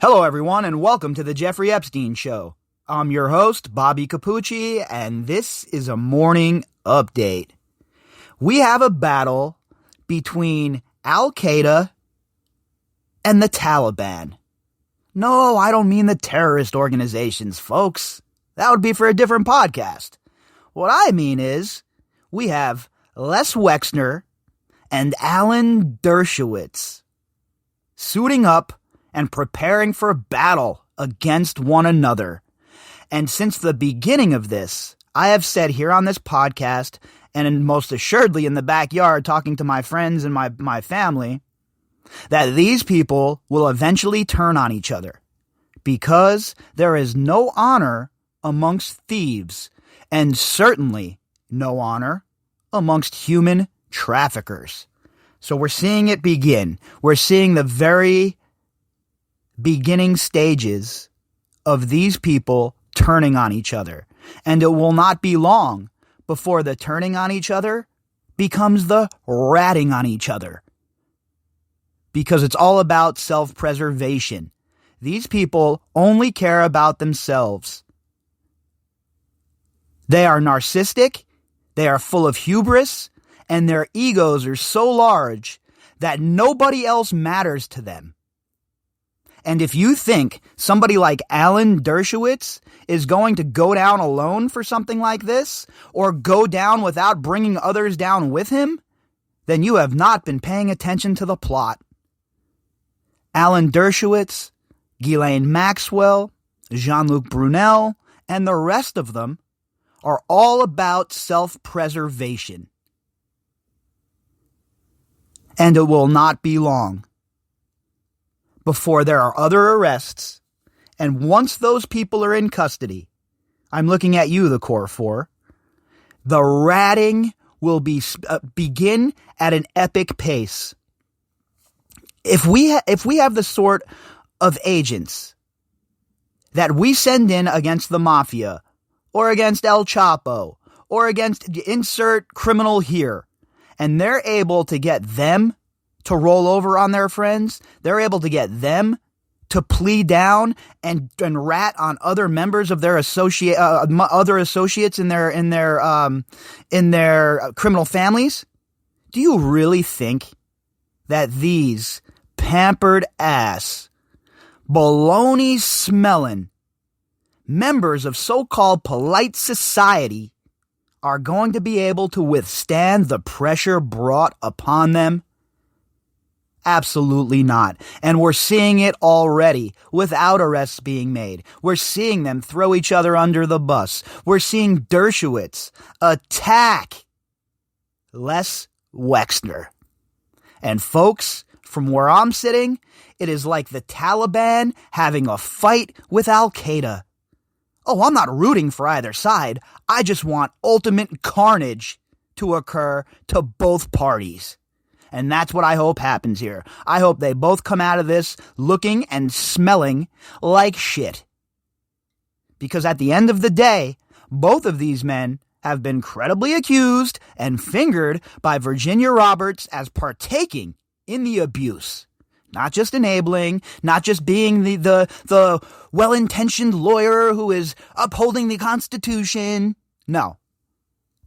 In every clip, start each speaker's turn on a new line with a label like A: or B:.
A: Hello, everyone, and welcome to the Jeffrey Epstein Show. I'm your host, Bobbycapucci, and this is a morning update. We have a battle between Al-Qaeda and the Taliban. No, I don't mean the terrorist organizations, folks. That would be for a different podcast. What I mean is, we have Les Wexner and Alan Dershowitz suiting up and preparing for battle against one another. And since the beginning of this, I have said here on this podcast, and most assuredly in the backyard talking to my friends and my family, that these people will eventually turn on each other. Because there is no honor amongst thieves, and certainly no honor amongst human traffickers. So we're seeing it begin. We're seeing the very beginning stages of these people turning on each other. And it will not be long before the turning on each other becomes the ratting on each other. Because it's all about self-preservation. These people only care about themselves. They are narcissistic, they are full of hubris, and their egos are so large that nobody else matters to them. And if you think somebody like Alan Dershowitz is going to go down alone for something like this, or go down without bringing others down with him, then you have not been paying attention to the plot. Alan Dershowitz, Ghislaine Maxwell, Jean-Luc Brunel, and the rest of them are all about self-preservation. And it will not be long before there are other arrests, and once those people are in custody, I'm looking at you, the Core 4, the ratting will begin at an epic pace. If we have the sort of agents that we send in against the mafia, or against El Chapo, or against insert criminal here, and they're able to get them to roll over on their friends, they're able to get them to plea down and rat on other members of their other associates in their criminal families. Do you really think that these pampered ass, baloney smelling members of so-called polite society are going to be able to withstand the pressure brought upon them? Absolutely not. And we're seeing it already without arrests being made. We're seeing them throw each other under the bus. We're seeing Dershowitz attack Les Wexner. And folks, from where I'm sitting, it is like the Taliban having a fight with Al-Qaeda. Oh, I'm not rooting for either side. I just want ultimate carnage to occur to both parties. And that's what I hope happens here. I hope they both come out of this looking and smelling like shit. Because at the end of the day, both of these men have been credibly accused and fingered by Virginia Roberts as partaking in the abuse. Not just enabling, not just being the well-intentioned lawyer who is upholding the Constitution. No.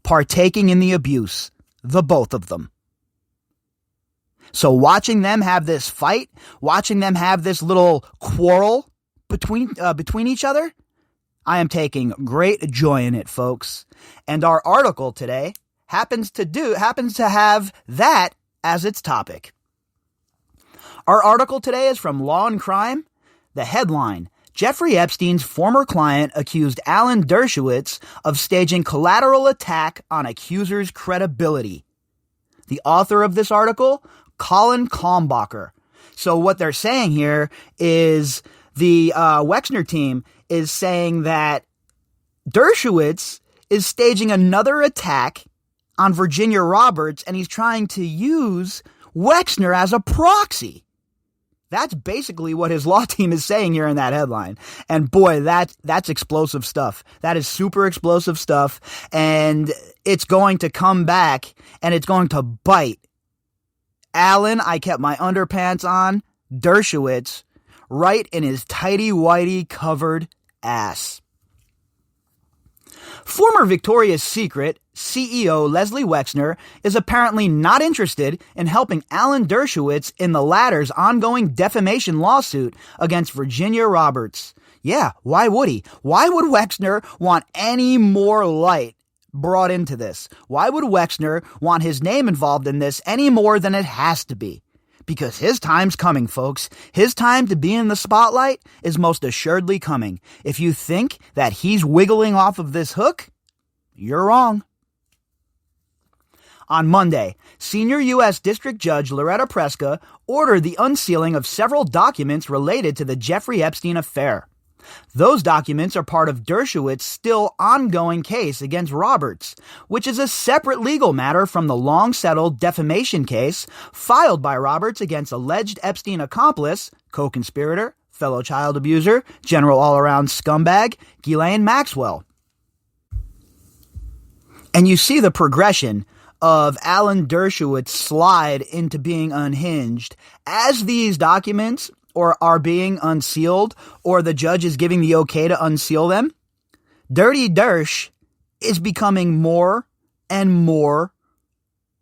A: Partaking in the abuse. The both of them. So watching them have this fight, watching them have this little quarrel between each other, I am taking great joy in it, folks. And our article today happens to have that as its topic. Our article today is from Law and Crime. The headline: Jeffrey Epstein's former client accused Alan Dershowitz of staging collateral attack on accuser's credibility. The author of this article, Colin Kalmbacher. So what they're saying here is the Wexner team is saying that Dershowitz is staging another attack on Virginia Roberts, and he's trying to use Wexner as a proxy. That's basically what his law team is saying here in that headline. And boy, that's explosive stuff. That is super explosive stuff. And it's going to come back and it's going to bite. Alan, I kept my underpants on. Dershowitz right in his tighty-whitey covered ass. Former Victoria's Secret CEO Leslie Wexner is apparently not interested in helping Alan Dershowitz in the latter's ongoing defamation lawsuit against Virginia Roberts. Yeah, why would he? Why would Wexner want any more light brought into this? Why would Wexner want his name involved in this any more than it has to be? Because his time's coming, folks. His time to be in the spotlight is most assuredly coming. If you think that he's wiggling off of this hook, you're wrong. On Monday, Senior U.S. District Judge Loretta Preska ordered the unsealing of several documents related to the Jeffrey Epstein affair. Those documents are part of Dershowitz's still ongoing case against Roberts, which is a separate legal matter from the long-settled defamation case filed by Roberts against alleged Epstein accomplice, co-conspirator, fellow child abuser, general all-around scumbag, Ghislaine Maxwell. And you see the progression of Alan Dershowitz's slide into being unhinged as these documents are being unsealed, or the judge is giving the okay to unseal them. Dirty Dersh is becoming more and more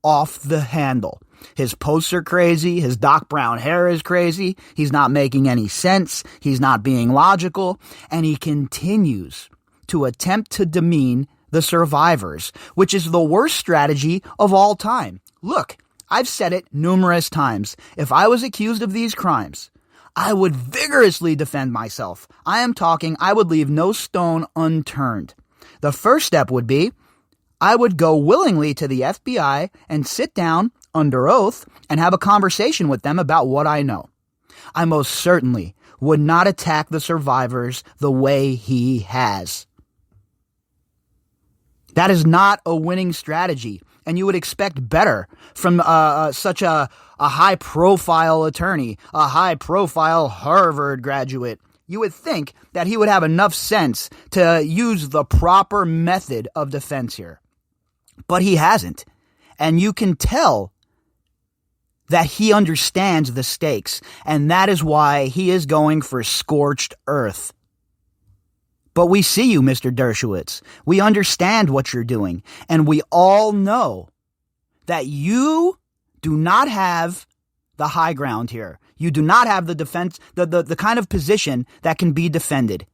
A: off the handle. His posts are crazy. His Doc Brown hair is crazy. He's not making any sense. He's not being logical. And he continues to attempt to demean the survivors, which is the worst strategy of all time. Look, I've said it numerous times. If I was accused of these crimes, I would vigorously defend myself. I would leave no stone unturned. The first step would be, I would go willingly to the FBI and sit down under oath and have a conversation with them about what I know. I most certainly would not attack the survivors the way he has. That is not a winning strategy, and you would expect better from such a high-profile attorney, a high-profile Harvard graduate. You would think that he would have enough sense to use the proper method of defense here. But he hasn't, and you can tell that he understands the stakes, and that is why he is going for scorched earth. But we see you, Mr. Dershowitz. We understand what you're doing, and we all know that you do not have the high ground here. You do not have the defense, the kind of position that can be defended.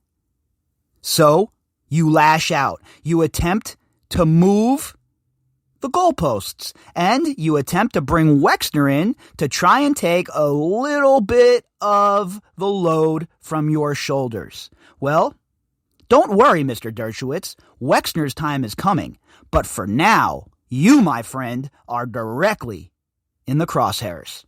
A: So you lash out. You attempt to move the goalposts, and you attempt to bring Wexner in to try and take a little bit of the load from your shoulders. Well, don't worry, Mr. Dershowitz. Wexner's time is coming. But for now, you, my friend, are directly in the crosshairs.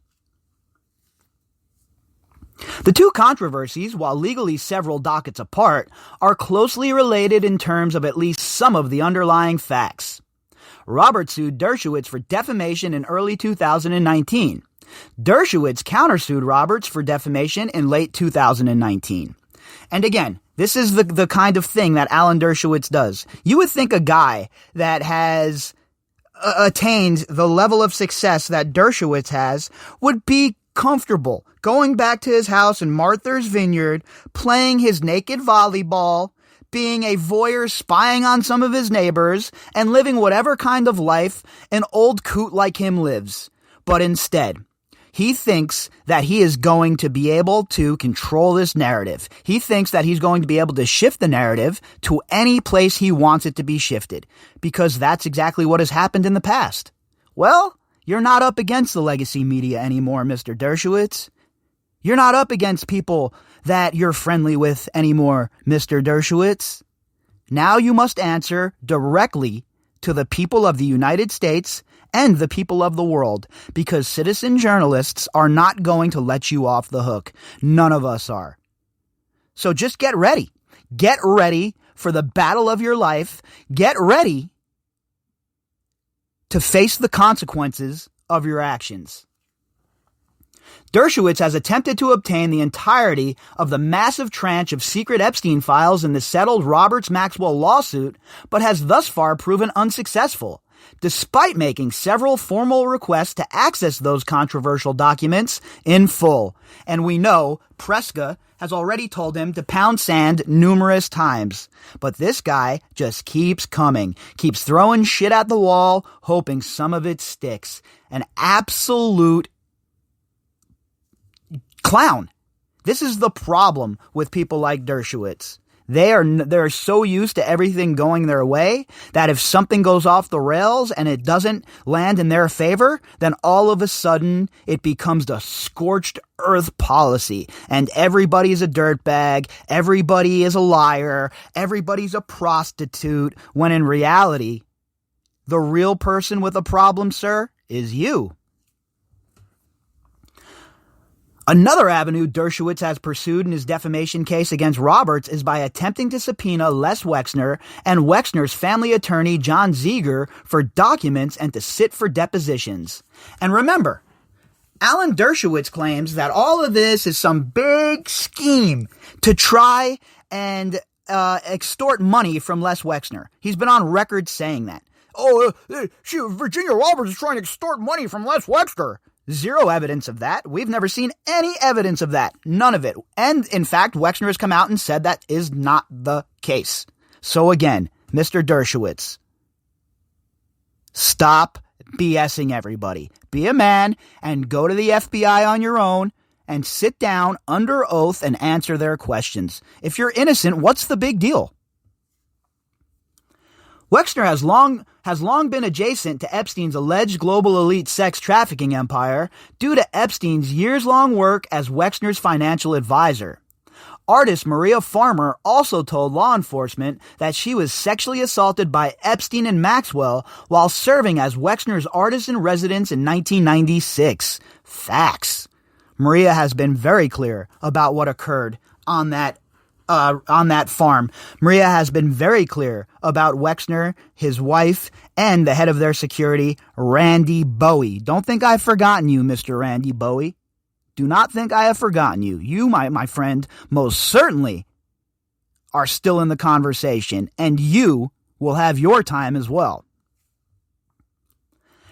A: The two controversies, while legally several dockets apart, are closely related in terms of at least some of the underlying facts. Roberts sued Dershowitz for defamation in early 2019. Dershowitz countersued Roberts for defamation in late 2019. And again, this is the kind of thing that Alan Dershowitz does. You would think a guy that has attained the level of success that Dershowitz has would be comfortable going back to his house in Martha's Vineyard, playing his naked volleyball, being a voyeur, spying on some of his neighbors, and living whatever kind of life an old coot like him lives. But instead, he thinks that he is going to be able to control this narrative. He thinks that he's going to be able to shift the narrative to any place he wants it to be shifted, because that's exactly what has happened in the past. Well, you're not up against the legacy media anymore, Mr. Dershowitz. You're not up against people that you're friendly with anymore, Mr. Dershowitz. Now you must answer directly to the people of the United States and the people of the world, because citizen journalists are not going to let you off the hook. None of us are. So just get ready. Get ready for the battle of your life. Get ready to face the consequences of your actions. Dershowitz has attempted to obtain the entirety of the massive tranche of secret Epstein files in the settled Roberts-Maxwell lawsuit, but has thus far proven unsuccessful. despite making several formal requests to access those controversial documents in full. And we know Preska has already told him to pound sand numerous times. But this guy just keeps coming, keeps throwing shit at the wall, hoping some of it sticks. An absolute clown. This is the problem with people like Dershowitz. They're so used to everything going their way that if something goes off the rails and it doesn't land in their favor, then all of a sudden it becomes the scorched earth policy. And everybody's a dirtbag, everybody is a liar, everybody's a prostitute, when in reality, the real person with a problem, sir, is you. Another avenue Dershowitz has pursued in his defamation case against Roberts is by attempting to subpoena Les Wexner and Wexner's family attorney John Zeger for documents and to sit for depositions. And remember, Alan Dershowitz claims that all of this is some big scheme to try and extort money from Les Wexner. He's been on record saying that. Virginia Roberts is trying to extort money from Les Wexner. Zero evidence of that. We've never seen any evidence of that. None of it. And, in fact, Wexner has come out and said that is not the case. So, again, Mr. Dershowitz, stop BSing everybody. Be a man and go to the FBI on your own and sit down under oath and answer their questions. If you're innocent, what's the big deal? Wexner has long been adjacent to Epstein's alleged global elite sex trafficking empire due to Epstein's years-long work as Wexner's financial advisor. Artist Maria Farmer also told law enforcement that she was sexually assaulted by Epstein and Maxwell while serving as Wexner's artist in residence in 1996. Facts. Maria has been very clear about what occurred on that farm. Maria has been very clear about Wexner, his wife, and the head of their security, Randy Bowie. Don't think I've forgotten you, Mr. Randy Bowie. Do not think I have forgotten you. You, my friend, most certainly are still in the conversation, and you will have your time as well.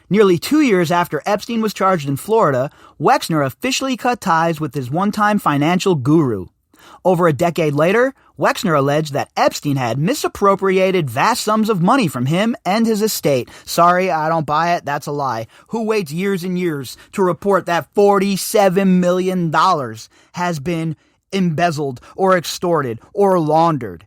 A: Nearly 2 years after Epstein was charged in Florida, Wexner officially cut ties with his one-time financial guru. Over a decade later, Wexner alleged that Epstein had misappropriated vast sums of money from him and his estate. Sorry, I don't buy it. That's a lie. Who waits years and years to report that $47 million has been embezzled or extorted or laundered?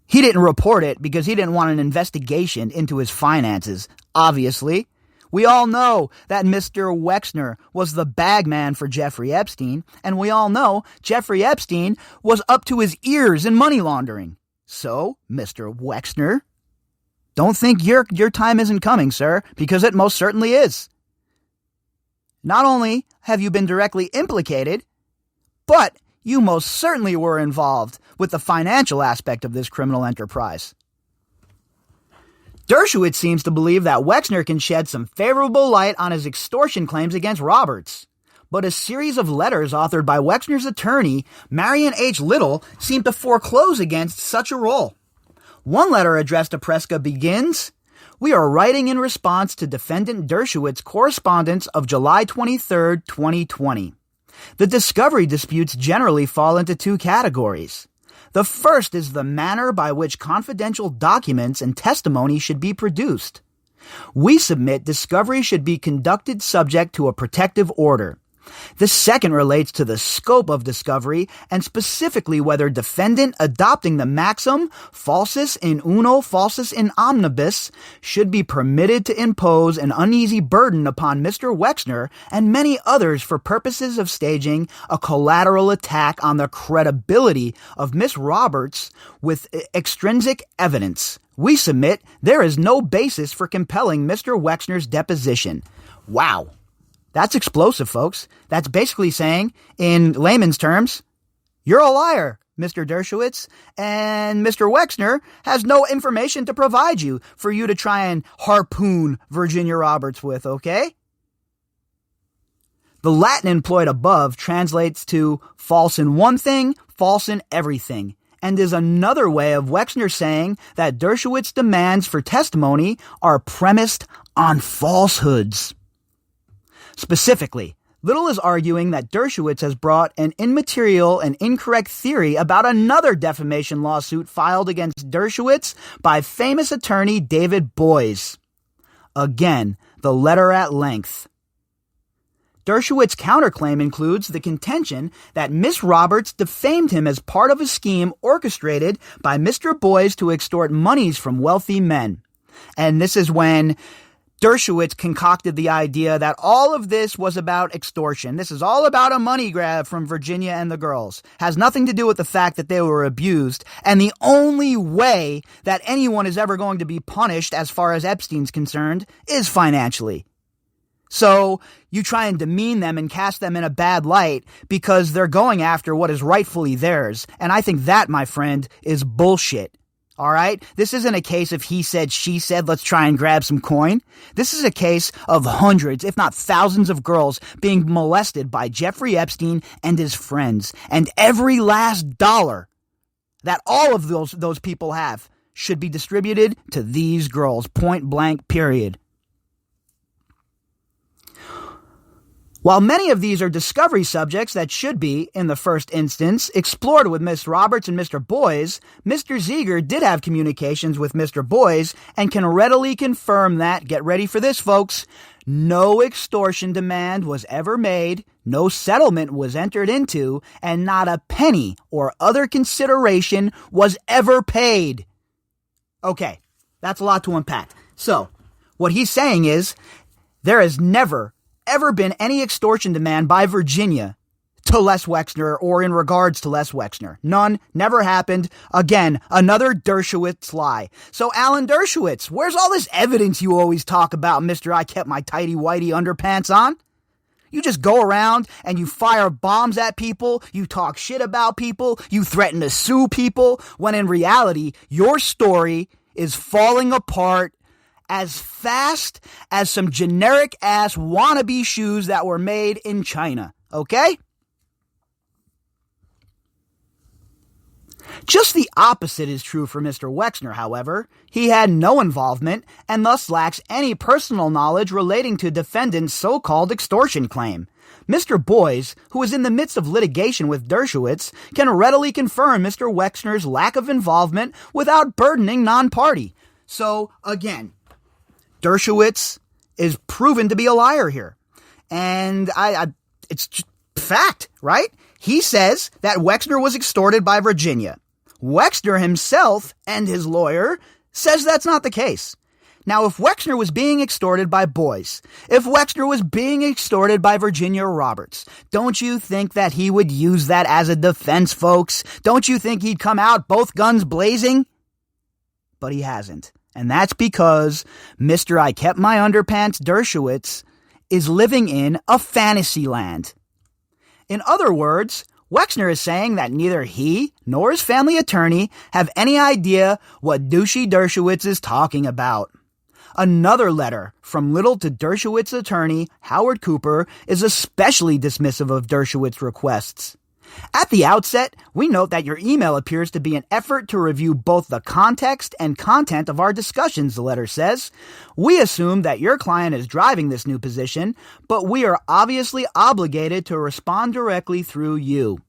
A: He didn't report it because he didn't want an investigation into his finances, obviously. We all know that Mr. Wexner was the bag man for Jeffrey Epstein, and we all know Jeffrey Epstein was up to his ears in money laundering. So, Mr. Wexner, don't think your time isn't coming, sir, because it most certainly is. Not only have you been directly implicated, but you most certainly were involved with the financial aspect of this criminal enterprise. Dershowitz seems to believe that Wexner can shed some favorable light on his extortion claims against Roberts. But a series of letters authored by Wexner's attorney, Marion H. Little, seem to foreclose against such a role. One letter addressed to Preska begins, "We are writing in response to defendant Dershowitz's correspondence of July 23, 2020. The discovery disputes generally fall into two categories. The first is the manner by which confidential documents and testimony should be produced. We submit discovery should be conducted subject to a protective order. The second relates to the scope of discovery and specifically whether defendant adopting the maxim falsus in uno falsus in omnibus should be permitted to impose an uneasy burden upon Mr. Wexner and many others for purposes of staging a collateral attack on the credibility of Miss Roberts with extrinsic evidence. We submit there is no basis for compelling Mr. Wexner's deposition." Wow. That's explosive, folks. That's basically saying, in layman's terms, you're a liar, Mr. Dershowitz, and Mr. Wexner has no information to provide you for you to try and harpoon Virginia Roberts with, okay? The Latin employed above translates to false in one thing, false in everything. and is another way of Wexner saying that Dershowitz's demands for testimony are premised on falsehoods. Specifically, Little is arguing that Dershowitz has brought an immaterial and incorrect theory about another defamation lawsuit filed against Dershowitz by famous attorney David Boies. Again, the letter at length. Dershowitz's counterclaim includes the contention that Miss Roberts defamed him as part of a scheme orchestrated by Mr. Boies to extort monies from wealthy men. And this is when Dershowitz concocted the idea that all of this was about extortion. This is all about a money grab from Virginia and the girls. Has nothing to do with the fact that they were abused. And the only way that anyone is ever going to be punished as far as Epstein's concerned is financially. So you try and demean them and cast them in a bad light because they're going after what is rightfully theirs. And I think that, my friend, is bullshit. All right? This isn't a case of he said, she said, let's try and grab some coin. This is a case of hundreds, if not thousands of girls being molested by Jeffrey Epstein and his friends. And every last dollar that all of those people have should be distributed to these girls, point blank, period. While many of these are discovery subjects that should be, in the first instance, explored with Miss Roberts and Mr. Boies, Mr. Zeger did have communications with Mr. Boies and can readily confirm that, get ready for this, folks, no extortion demand was ever made, no settlement was entered into, and not a penny or other consideration was ever paid. Okay, that's a lot to unpack. So, what he's saying is, there has never ever been any extortion demand by Virginia to Les Wexner or in regards to Les Wexner. None, never happened. Again, another Dershowitz lie. So Alan Dershowitz, where's all this evidence you always talk about, Mr. I kept my tighty whitey underpants on? You just go around and you fire bombs at people, you talk shit about people, you threaten to sue people, when in reality, your story is falling apart as fast as some generic-ass wannabe shoes that were made in China, okay? Just the opposite is true for Mr. Wexner, however. He had no involvement and thus lacks any personal knowledge relating to defendant's so-called extortion claim. Mr. Boies, who is in the midst of litigation with Dershowitz, can readily confirm Mr. Wexner's lack of involvement without burdening non-party. So, again, Dershowitz is proven to be a liar here. And it's just fact, right? He says that Wexner was extorted by Virginia. Wexner himself and his lawyer says that's not the case. Now, if Wexner was being extorted by Boies, if Wexner was being extorted by Virginia Roberts, don't you think that he would use that as a defense, folks? Don't you think he'd come out both guns blazing? But he hasn't. And that's because Mr. I kept my underpants Dershowitz is living in a fantasy land. In other words, Wexner is saying that neither he nor his family attorney have any idea what douchey Dershowitz is talking about. Another letter from Little to Dershowitz's attorney, Howard Cooper, is especially dismissive of Dershowitz's requests. At the outset, we note that your email appears to be an effort to review both the context and content of our discussions, the letter says. We assume that your client is driving this new position, but we are obviously obligated to respond directly through you.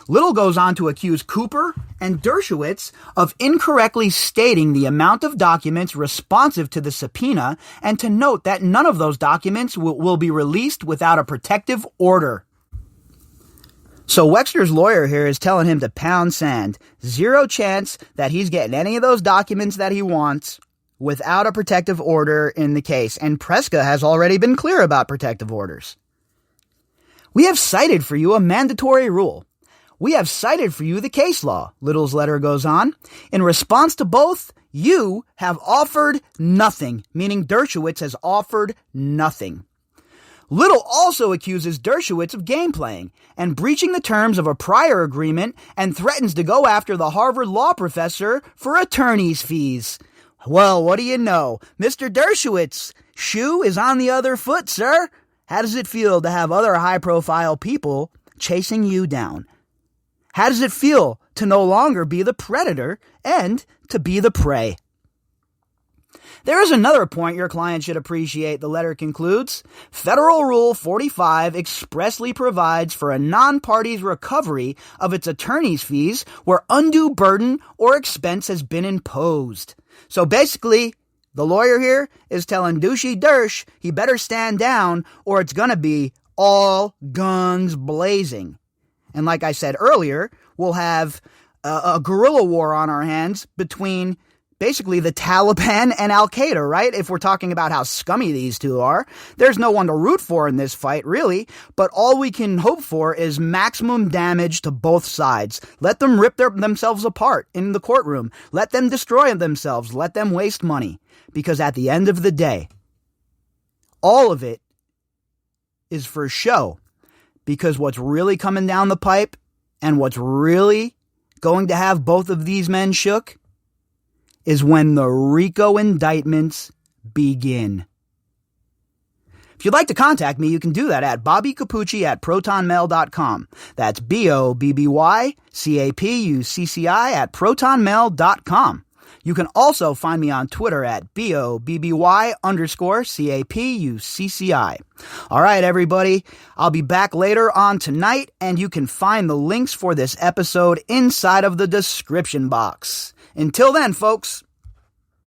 A: Little goes on to accuse Cooper and Dershowitz of incorrectly stating the amount of documents responsive to the subpoena and to note that none of those documents will be released without a protective order. So Wexner's lawyer here is telling him to pound sand. Zero chance that he's getting any of those documents that he wants without a protective order in the case. And Preska has already been clear about protective orders. We have cited for you a mandatory rule. We have cited for you the case law, Little's letter goes on. In response to both, you have offered nothing, meaning Dershowitz has offered nothing. Little also accuses Dershowitz of game playing and breaching the terms of a prior agreement and threatens to go after the Harvard law professor for attorney's fees. Well, what do you know? Mr. Dershowitz, shoe is on the other foot, sir. How does it feel to have other high-profile people chasing you down? How does it feel to no longer be the predator and to be the prey. There is another point your client should appreciate, the letter concludes. Federal Rule 45 expressly provides for a non-party's recovery of its attorney's fees where undue burden or expense has been imposed. So basically, the lawyer here is telling douchey Dersh he better stand down or it's gonna be all guns blazing. And like I said earlier, we'll have a guerrilla war on our hands between basically the Taliban and Al-Qaeda, right? If we're talking about how scummy these two are, there's no one to root for in this fight, really. But all we can hope for is maximum damage to both sides. Let them rip themselves apart in the courtroom. Let them destroy themselves. Let them waste money. Because at the end of the day, all of it is for show. Because what's really coming down the pipe and what's really going to have both of these men shook is when the RICO indictments begin. If you'd like to contact me, you can do that at bobbycapucci@protonmail.com. That's BOBBYCAPUCCI@protonmail.com. You can also find me on Twitter at BOBBY_CAPUCCI. All right, everybody. I'll be back later on tonight, and you can find the links for this episode inside of the description box. Until then, folks.